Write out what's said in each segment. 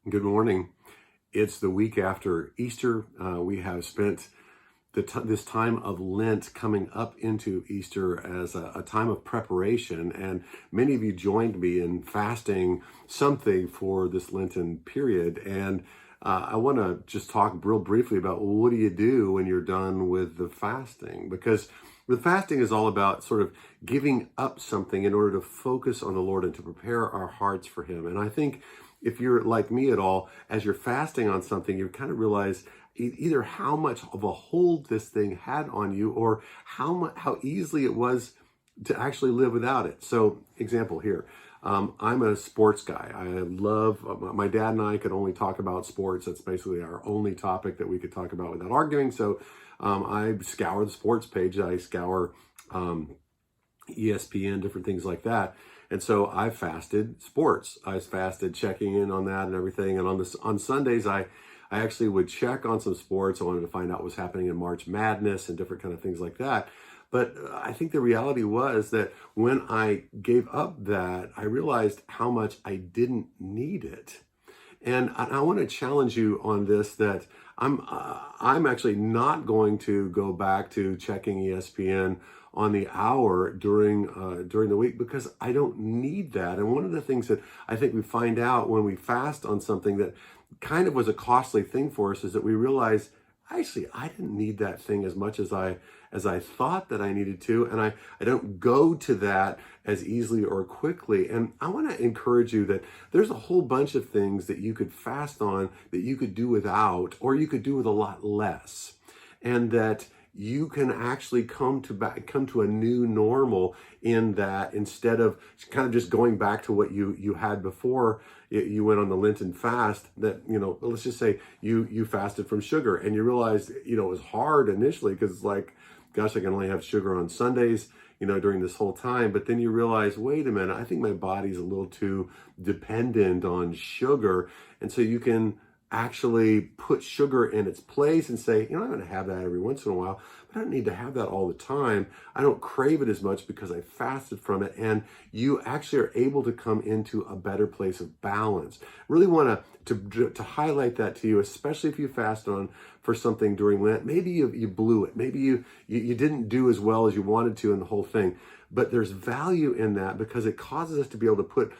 Good morning. It's the week after Easter. We have spent this time of Lent coming up into Easter as a time of preparation. And many of you joined me in fasting something for this Lenten period. And I want to just talk real briefly about, well, what do you do when you're done with the fasting? Because the fasting is all about sort of giving up something in order to focus on the Lord and to prepare our hearts for Him. And I think if you're like me at all, as you're fasting on something, you kind of realize either how much of a hold this thing had on you, or how easily it was to actually live without it. So, example here. I'm a sports guy. I love, my dad and I could only talk about sports. That's basically our only topic that we could talk about without arguing. So I scour the sports page. I scour ESPN, different things like that. And so I fasted sports. I fasted checking in on that and everything. And on Sundays, I actually would check on some sports. I wanted to find out what was happening in March Madness and different kind of things like that. But I think the reality was that when I gave up that, I realized how much I didn't need it. And I want to challenge you on this, that I'm actually not going to go back to checking ESPN on the hour during the week, because I don't need that. And one of the things that I think we find out when we fast on something that kind of was a costly thing for us is that we realize, actually, I didn't need that thing as much as I thought that I needed to, and I don't go to that as easily or quickly. And I want to encourage you that there's a whole bunch of things that you could fast on that you could do without, or you could do with a lot less, and that you can actually come to a new normal, in that instead of kind of just going back to what you had before you went on the Lenten fast, that, let's just say you fasted from sugar, and you realized, it was hard initially, because it's like, gosh, I can only have sugar on Sundays, during this whole time. But then you realize, wait a minute, I think my body's a little too dependent on sugar. And so you can actually put sugar in its place and say, I'm going to have that every once in a while, but I don't need to have that all the time. I don't crave it as much because I fasted from it. And you actually are able to come into a better place of balance. Really want to highlight that to you, especially if you fast on for something during Lent. Maybe you blew it. Maybe you didn't do as well as you wanted to in the whole thing. But there's value in that, because it causes us to be able to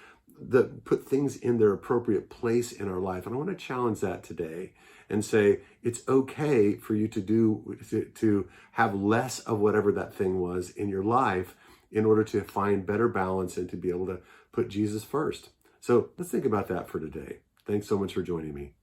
put things in their appropriate place in our life. And I want to challenge that today and say, it's okay for you to have less of whatever that thing was in your life, in order to find better balance and to be able to put Jesus first. So let's think about that for today. Thanks so much for joining me.